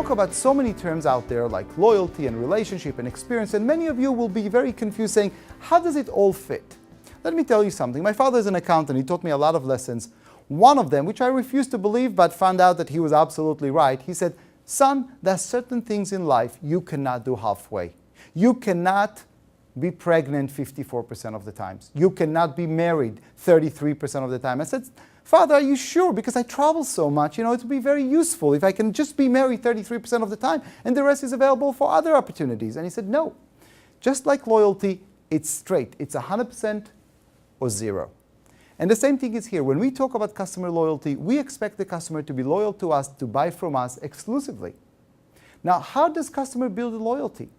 talk about so many terms out there like loyalty and relationship and experience, and many of you will be very confused saying, how does it all fit? Let me tell you something. My father is an accountant. He taught me a lot of lessons. One of them, which I refused to believe but found out that he was absolutely right, he said, son, there are certain things in life you cannot do halfway. You cannot be pregnant 54% of the times. You cannot be married 33% of the time. I said, Father, are you sure? Because I travel so much, it would be very useful if I can just be married 33% of the time and the rest is available for other opportunities. And he said, no. Just like loyalty, it's straight. It's 100% or zero. And the same thing is here. When we talk about customer loyalty, we expect the customer to be loyal to us, to buy from us exclusively. Now, how does customer build loyalty?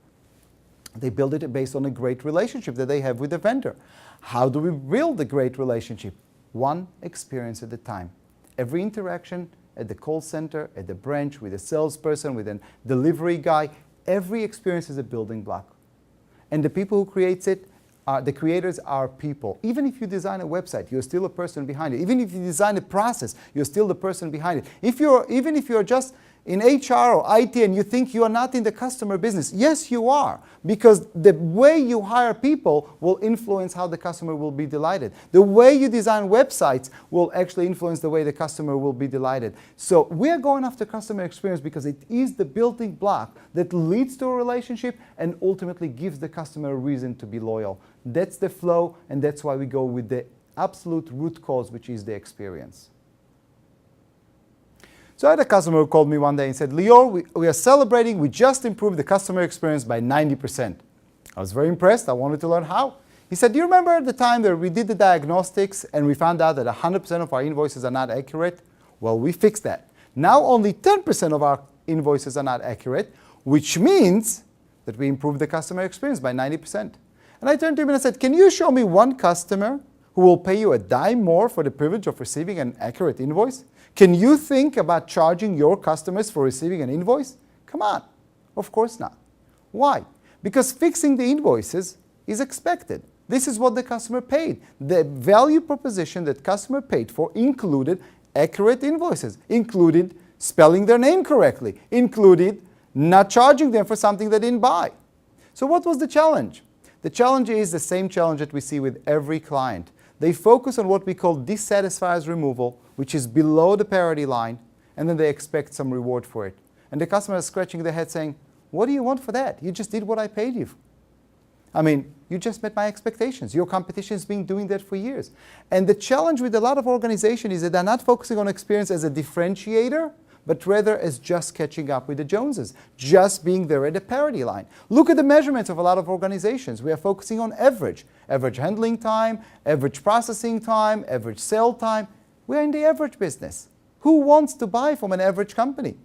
They build it based on a great relationship that they have with the vendor. How do we build a great relationship? One experience at a time. Every interaction at the call center, at the branch, with a salesperson, with a delivery guy, every experience is a building block. And the people who create it, the creators are people. Even if you design a website, you're still a person behind it. Even if you design a process, you're still the person behind it. Even if you're just in HR or IT and you think you are not in the customer business, yes, you are. Because the way you hire people will influence how the customer will be delighted. The way you design websites will actually influence the way the customer will be delighted. So we're going after customer experience because it is the building block that leads to a relationship and ultimately gives the customer a reason to be loyal. That's the flow, and that's why we go with the absolute root cause, which is the experience. So I had a customer who called me one day and said, Lior, we are celebrating, we just improved the customer experience by 90%. I was very impressed. I wanted to learn how. He said, do you remember the time that we did the diagnostics and we found out that 100% of our invoices are not accurate? Well, we fixed that. Now only 10% of our invoices are not accurate, which means that we improved the customer experience by 90%. And I turned to him and I said, can you show me one customer who will pay you a dime more for the privilege of receiving an accurate invoice? Can you think about charging your customers for receiving an invoice? Come on. Of course not. Why? Because fixing the invoices is expected. This is what the customer paid. The value proposition that customer paid for included accurate invoices, included spelling their name correctly, included not charging them for something they didn't buy. So what was the challenge? The challenge is the same challenge that we see with every client. They focus on what we call dissatisfiers removal, which is below the parity line, and then they expect some reward for it. And the customer is scratching their head saying, what do you want for that? You just did what I paid you. I mean, you just met my expectations. Your competition has been doing that for years. And the challenge with a lot of organizations is that they're not focusing on experience as a differentiator, but rather as just catching up with the Joneses, just being there at the parity line. Look at the measurements of a lot of organizations. We are focusing on average handling time, average processing time, average sale time. We're in the average business. Who wants to buy from an average company?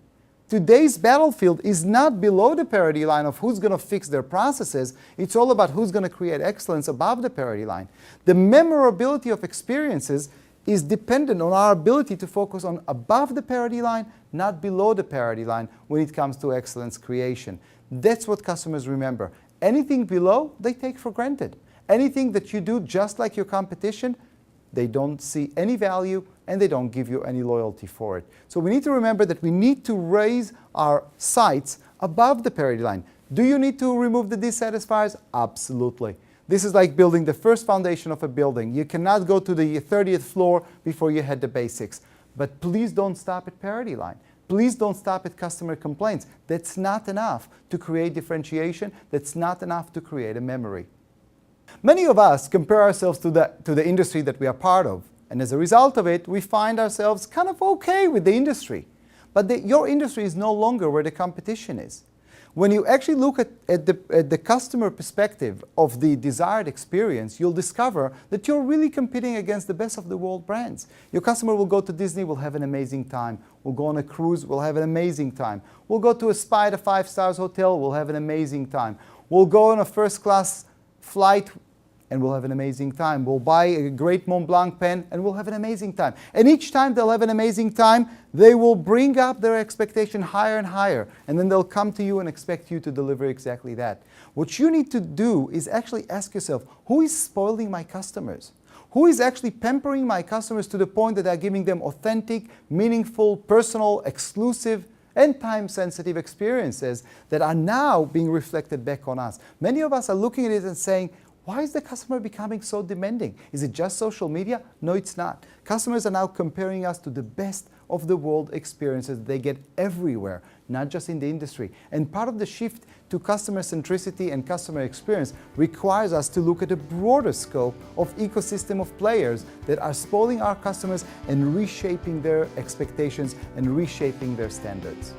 Today's battlefield is not below the parity line of who's going to fix their processes. It's all about who's going to create excellence above the parity line. The memorability of experiences is dependent on our ability to focus on above the parity line, not below the parity line when it comes to excellence creation. That's what customers remember. Anything below, they take for granted. Anything that you do just like your competition, they don't see any value and they don't give you any loyalty for it. So we need to remember that we need to raise our sights above the parity line. Do you need to remove the dissatisfiers? Absolutely. This is like building the first foundation of a building. You cannot go to the 30th floor before you had the basics. But please don't stop at parity line. Please don't stop at customer complaints. That's not enough to create differentiation. That's not enough to create a memory. Many of us compare ourselves to the industry that we are part of. And as a result of it, we find ourselves kind of okay with the industry. But your industry is no longer where the competition is. When you actually look at the customer perspective of the desired experience, you'll discover that you're really competing against the best of the world brands. Your customer will go to Disney, will have an amazing time. We'll go on a cruise, we'll have an amazing time. We'll go to a spa at a 5-star hotel, we'll have an amazing time. We'll go on a first-class flight and we'll have an amazing time. We'll buy a great Mont Blanc pen and we'll have an amazing time. And each time they'll have an amazing time, they will bring up their expectation higher and higher. And then they'll come to you and expect you to deliver exactly that. What you need to do is actually ask yourself, who is spoiling my customers? Who is actually pampering my customers to the point that they're giving them authentic, meaningful, personal, exclusive and time-sensitive experiences that are now being reflected back on us. Many of us are looking at it and saying, why is the customer becoming so demanding? Is it just social media? No, it's not. Customers are now comparing us to the best of the world experiences they get everywhere, not just in the industry. And part of the shift to customer centricity and customer experience requires us to look at a broader scope of ecosystem of players that are spoiling our customers and reshaping their expectations and reshaping their standards.